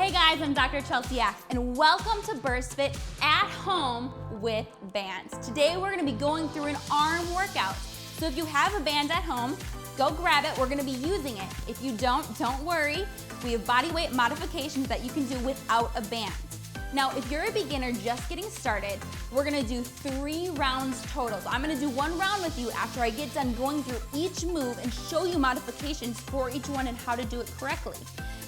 Hey guys, I'm Dr. Chelsea Axe, and welcome to Burst Fit at home with bands. Today we're gonna be going through an arm workout. So if you have a band at home, go grab it, we're gonna be using it. If you don't worry. We have body weight modifications that you can do without a band. Now, if you're a beginner just getting started, we're gonna do 3 rounds total. So I'm gonna do 1 round with you after I get done going through each move and show you modifications for each one and how to do it correctly.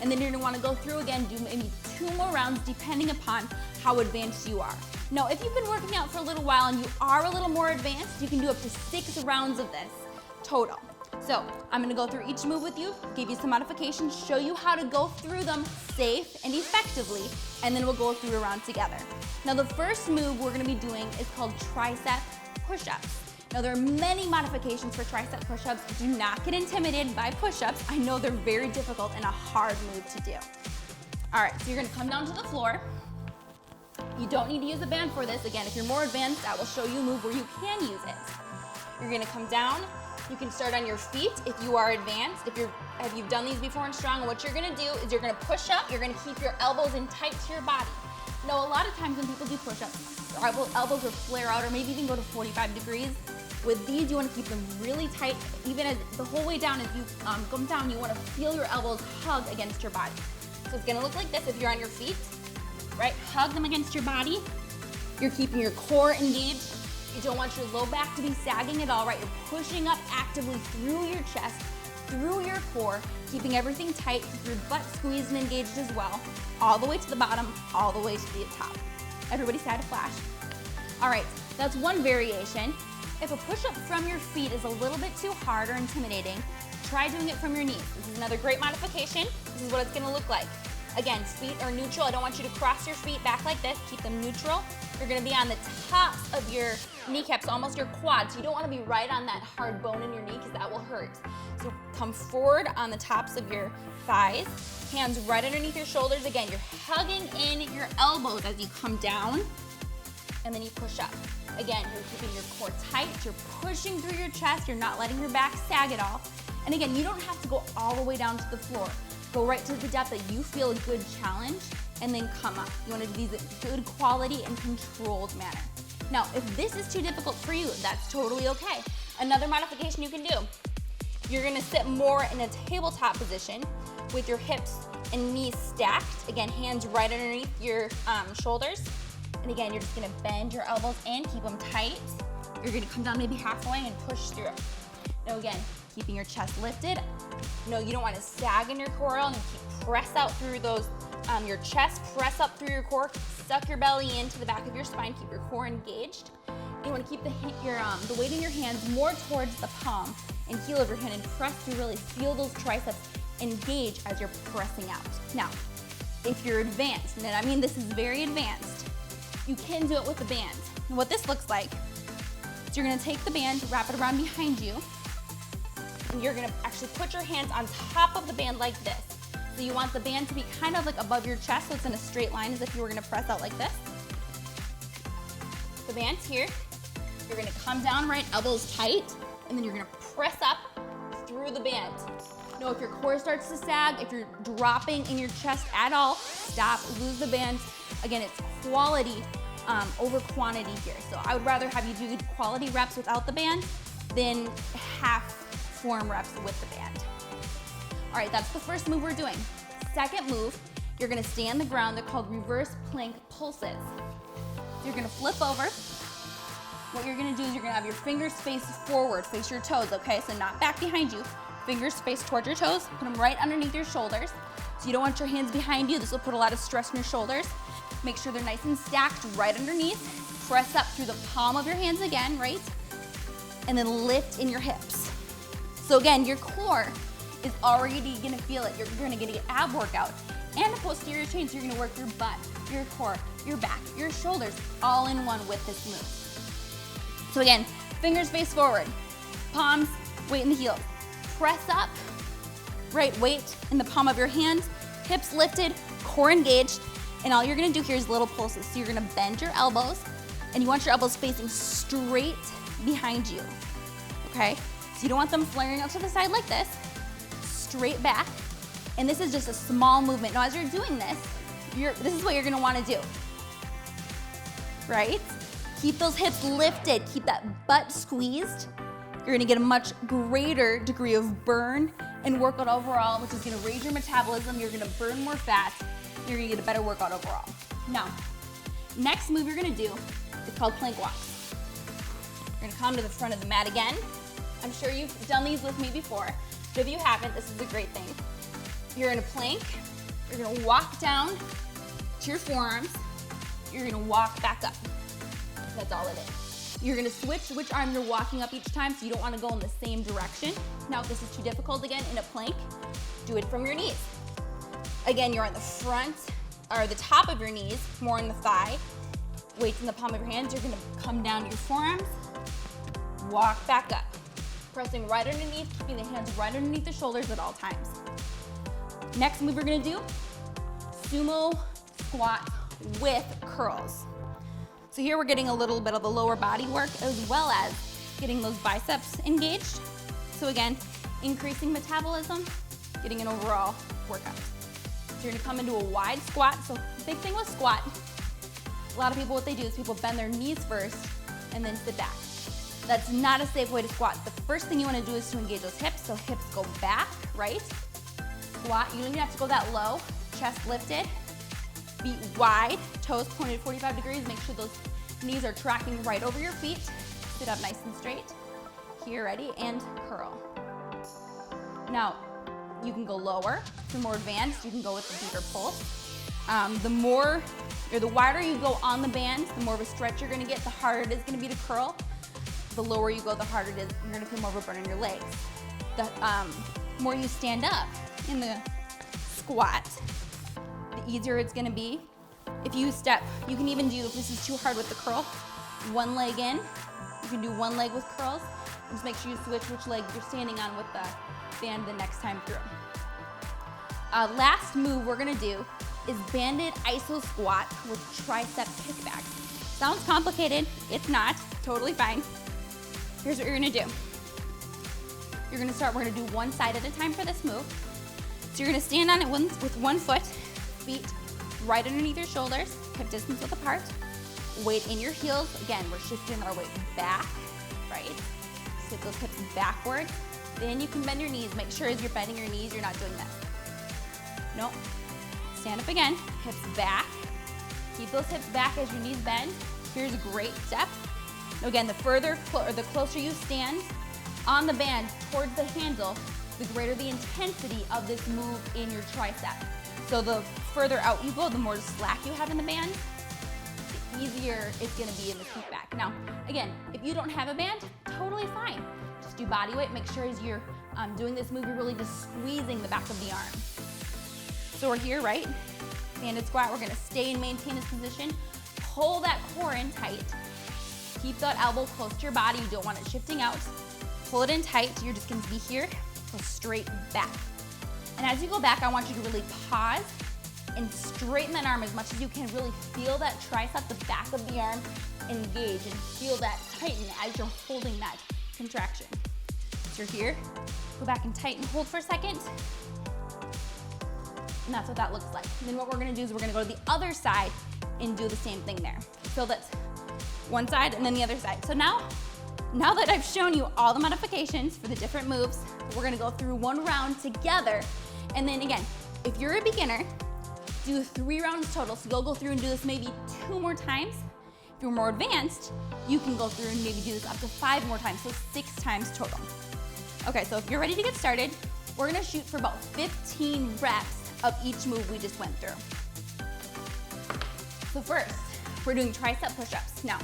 And then you're gonna wanna go through again, do maybe 2 more rounds depending upon how advanced you are. Now, if you've been working out for a little while and you are a little more advanced, you can do up to 6 rounds of this total. So I'm gonna go through each move with you, give you some modifications, show you how to go through them safe and effectively, and then we'll go through a round together. Now the first move we're gonna be doing is called tricep push-ups. Now there are many modifications for tricep push-ups. Do not get intimidated by push-ups. I know they're very difficult and a hard move to do. All right, so you're gonna come down to the floor. You don't need to use a band for this. Again, if you're more advanced, I will show you a move where you can use it. You're gonna come down. You can start on your feet if you are advanced. If you've done these before and strong, what you're gonna do is you're gonna push up, you're gonna keep your elbows in tight to your body. Now, a lot of times when people do push-ups, their elbows will flare out or maybe even go to 45 degrees. With these, you wanna keep them really tight, even as the whole way down, as you come down, you wanna feel your elbows hug against your body. So it's gonna look like this if you're on your feet, right? Hug them against your body. You're keeping your core engaged. You don't want your low back to be sagging at all, right? You're pushing up actively through your chest, through your core, keeping everything tight, keep your butt squeezed and engaged as well, all the way to the bottom, all the way to the top. Everybody say hi to Flash. All right, that's one variation. If a push-up from your feet is a little bit too hard or intimidating, try doing it from your knees. This is another great modification. This is what it's gonna look like. Again, feet are neutral. I don't want you to cross your feet back like this. Keep them neutral. You're gonna be on the tops of your kneecaps, almost your quads. So you don't wanna be right on that hard bone in your knee because that will hurt. So come forward on the tops of your thighs, hands right underneath your shoulders. Again, you're hugging in your elbows as you come down, and then you push up. Again, you're keeping your core tight, you're pushing through your chest, you're not letting your back sag at all. And again, you don't have to go all the way down to the floor. Go right to the depth that you feel a good challenge, and then come up. You wanna do these in good quality and controlled manner. Now, if this is too difficult for you, that's totally okay. Another modification you can do, you're gonna sit more in a tabletop position with your hips and knees stacked. Again, hands right underneath your shoulders. And again, you're just gonna bend your elbows and keep them tight. You're gonna come down maybe halfway and push through. Now again, keeping your chest lifted. No, you don't wanna sag in your core, and press out through those, your chest, press up through your core, suck your belly into the back of your spine, keep your core engaged. You wanna keep the weight in your hands more towards the palm and heel of your hand and press through, really feel those triceps engage as you're pressing out. Now, if you're advanced, and I mean this is very advanced, you can do it with the band. And what this looks like is you're gonna take the band, wrap it around behind you, and you're gonna actually put your hands on top of the band like this. So you want the band to be kind of like above your chest, so it's in a straight line as if you were gonna press out like this. The band's here. You're gonna come down, right, elbows tight, and then you're gonna press up through the band. Now, if your core starts to sag, if you're dropping in your chest at all, stop, lose the band. Again, it's quality over quantity here. So I would rather have you do quality reps without the band than half form reps with the band. All right, that's the first move we're doing. Second move, you're gonna stay on the ground. They're called reverse plank pulses. You're gonna flip over. What you're gonna do is you're gonna have your fingers face forward, face your toes, okay? So not back behind you. Fingers face towards your toes, put them right underneath your shoulders. So you don't want your hands behind you. This will put a lot of stress on your shoulders. Make sure they're nice and stacked right underneath. Press up through the palm of your hands again, right? And then lift in your hips. So again, your core is already gonna feel it. You're gonna get an ab workout and a posterior chain. So you're gonna work your butt, your core, your back, your shoulders, all in one with this move. So again, fingers face forward, palms, weight in the heels. Press up, right, weight in the palm of your hands, hips lifted, core engaged, and all you're gonna do here is little pulses. So you're gonna bend your elbows, and you want your elbows facing straight behind you, okay? So you don't want them flaring out to the side like this, straight back, and this is just a small movement. Now as you're doing this, this is what you're gonna wanna do, right? Keep those hips lifted, keep that butt squeezed. You're gonna get a much greater degree of burn and workout overall, which is gonna raise your metabolism, you're gonna burn more fat, you're gonna get a better workout overall. Now, next move you're gonna do is called plank walks. You're gonna come to the front of the mat again. I'm sure you've done these with me before, but if you haven't, this is a great thing. You're in a plank, you're gonna walk down to your forearms, you're gonna walk back up. That's all it is. You're gonna switch which arm you're walking up each time, so you don't wanna go in the same direction. Now, if this is too difficult again in a plank, do it from your knees. Again, you're on the front, or the top of your knees, more on the thigh. Weights in the palm of your hands, you're gonna come down to your forearms, walk back up. Pressing right underneath, keeping the hands right underneath the shoulders at all times. Next move we're gonna do, sumo squat with curls. So here we're getting a little bit of the lower body work as well as getting those biceps engaged. So again, increasing metabolism, getting an overall workout. So you're gonna come into a wide squat. So big thing with squat, a lot of people, what they do is people bend their knees first and then sit back. That's not a safe way to squat. The first thing you wanna do is to engage those hips. So hips go back, right? Squat, you don't even have to go that low. Chest lifted, feet wide, toes pointed 45 degrees. Make sure those knees are tracking right over your feet. Sit up nice and straight. Here, ready, and curl. Now, you can go lower. If you're more advanced, you can go with a deeper pull. The wider you go on the bands, the more of a stretch you're gonna get, the harder it is gonna be to curl. The lower you go, the harder it is. You're gonna feel more of a burn in your legs. The more you stand up in the squat, the easier it's gonna be. If you step, you can even do, if this is too hard with the curl, one leg in. You can do one leg with curls. Just make sure you switch which leg you're standing on with the band the next time through. Last move we're gonna do is banded iso squat with tricep kickbacks. Sounds complicated, it's not, totally fine. Here's what you're gonna do. We're gonna do one side at a time for this move. So you're gonna stand on it with one foot, feet right underneath your shoulders, hip distance width apart, weight in your heels. Again, we're shifting our weight back, right? Sit those hips backwards. Then you can bend your knees. Make sure as you're bending your knees, you're not doing this. Nope. Stand up again, hips back. Keep those hips back as your knees bend. Here's a great step. Again, the closer you stand on the band towards the handle, the greater the intensity of this move in your tricep. So the further out you go, the more slack you have in the band, the easier it's gonna be in the kickback. Now, again, if you don't have a band, totally fine. Just do body weight. Make sure as you're doing this move, you're really just squeezing the back of the arm. So we're here, right? Banded squat, we're gonna stay and maintain this position. Pull that core in tight. Keep that elbow close to your body. You don't want it shifting out. Pull it in tight. You're just gonna be here. Go straight back. And as you go back, I want you to really pause and straighten that arm as much as you can. Really feel that tricep, the back of the arm, engage and feel that tighten as you're holding that contraction. So you're here. Go back and tighten, hold for a second. And that's what that looks like. And then what we're gonna do is we're gonna go to the other side and do the same thing there. So that's one side and then the other side. So now that I've shown you all the modifications for the different moves, we're gonna go through one round together. And then again, if you're a beginner, do 3 rounds total. So you'll go through and do this maybe 2 more times. If you're more advanced, you can go through and maybe do this up to 5 more times, so 6 times total. Okay, so if you're ready to get started, we're gonna shoot for about 15 reps of each move we just went through. So first, we're doing tricep push-ups. Now,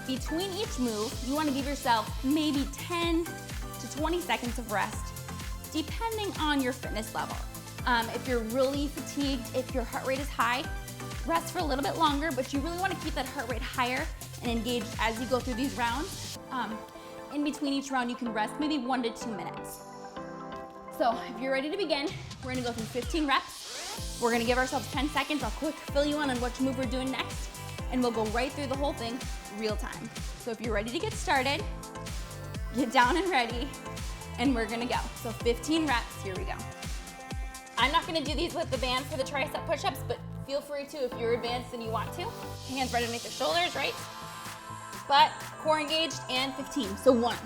between each move, you wanna give yourself maybe 10 to 20 seconds of rest, depending on your fitness level. If you're really fatigued, if your heart rate is high, rest for a little bit longer, but you really wanna keep that heart rate higher and engaged as you go through these rounds. In between each round, you can rest maybe 1 to 2 minutes. So if you're ready to begin, we're gonna go through 15 reps. We're gonna give ourselves 10 seconds. I'll quick fill you in on which move we're doing next, and we'll go right through the whole thing real time. So if you're ready to get started, get down and ready, and we're gonna go. So 15 reps, here we go. I'm not gonna do these with the band for the tricep push-ups, but feel free to if you're advanced and you want to. Hands right underneath the shoulders, right? Butt, core engaged, and 15. So 1,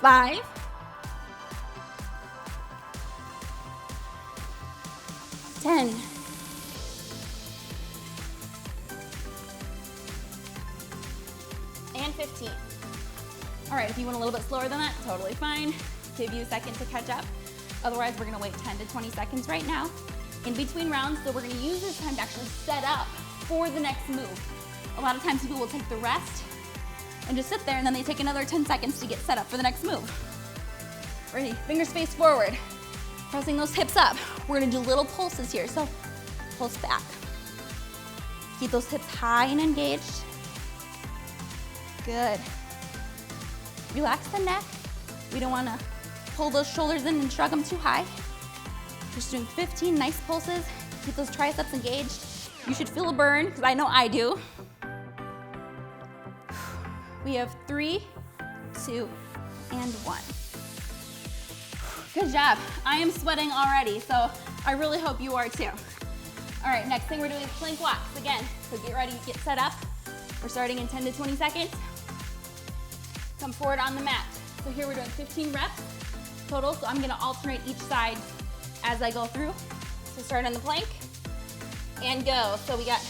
5, 10, 15. All right, if you went a little bit slower than that, totally fine. Give you a second to catch up. Otherwise, we're gonna wait 10 to 20 seconds right now in between rounds. So we're gonna use this time to actually set up for the next move. A lot of times people will take the rest and just sit there, and then they take another 10 seconds to get set up for the next move. Ready, fingers face forward. Pressing those hips up. We're gonna do little pulses here, so pulse back. Keep those hips high and engaged. Good. Relax the neck. We don't wanna pull those shoulders in and shrug them too high. Just doing 15 nice pulses. Keep those triceps engaged. You should feel a burn, because I know I do. We have 3, 2, and 1. Good job. I am sweating already, so I really hope you are too. All right, next thing we're doing is plank walks again. So get ready, get set up. We're starting in 10 to 20 seconds. Come forward on the mat. So here we're doing 15 reps total, so I'm gonna alternate each side as I go through. So start on the plank and go. So we got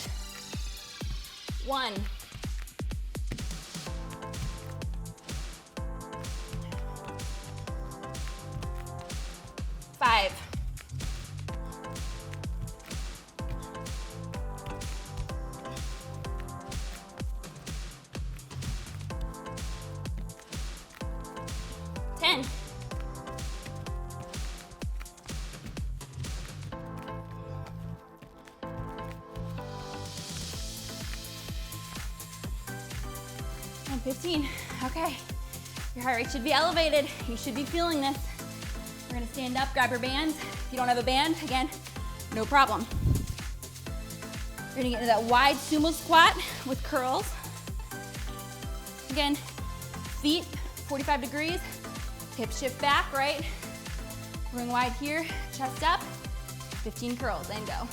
1, 5, 10, 15. Okay, your heart rate should be elevated. You should be feeling this. We're gonna stand up, grab your bands. If you don't have a band, again, no problem. You're gonna get into that wide sumo squat with curls. Again, feet 45 degrees, hips shift back, right? Going wide here, chest up, 15 curls, and go.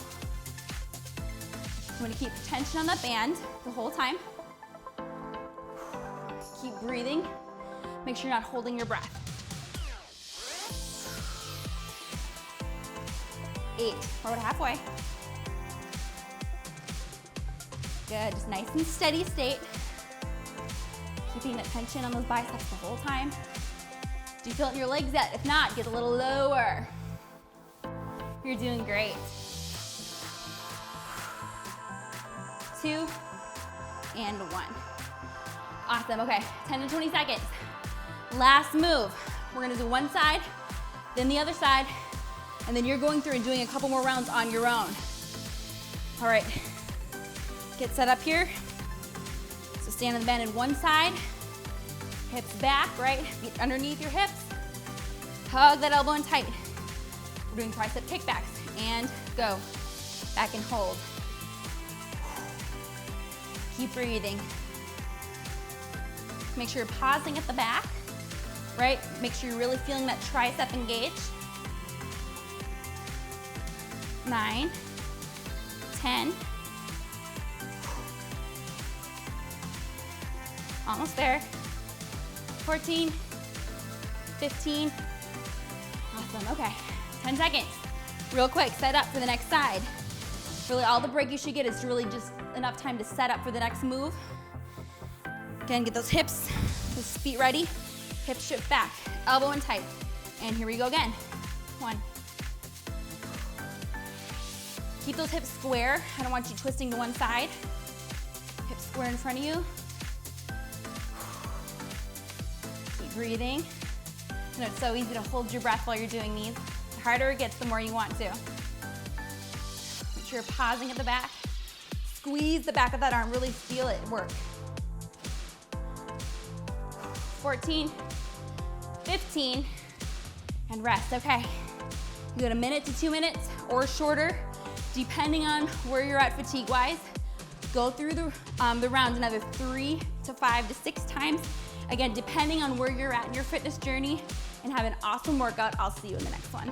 You wanna keep tension on that band the whole time. Keep breathing. Make sure you're not holding your breath. 8, we're about halfway. Good, just nice and steady state. Keeping that tension on those biceps the whole time. Do you feel it in your legs yet? If not, get a little lower. You're doing great. 2, and 1. Awesome, okay, 10 to 20 seconds. Last move. We're gonna do one side, then the other side, and then you're going through and doing a couple more rounds on your own. All right, get set up here. So stand on the band in one side, hips back, right? Feet underneath your hips. Hug that elbow in tight. We're doing tricep kickbacks, and go. Back and hold. Keep breathing. Make sure you're pausing at the back, right? Make sure you're really feeling that tricep engaged. 9, 10, almost there, 14, 15, awesome, okay, 10 seconds. Real quick, set up for the next side. Really all the break you should get is really just enough time to set up for the next move. Again, get those hips, those feet ready, hips shift back, elbow in tight. And here we go again. 1. Keep those hips square. I don't want you twisting to one side. Hips square in front of you. Keep breathing. You know, it's so easy to hold your breath while you're doing these. The harder it gets, the more you want to. Make sure you're pausing at the back. Squeeze the back of that arm, really feel it work. 14, 15, and rest. Okay, you got a minute to 2 minutes or shorter, depending on where you're at fatigue-wise. Go through the rounds another 3 to 5 to 6 times. Again, depending on where you're at in your fitness journey, and have an awesome workout. I'll see you in the next one.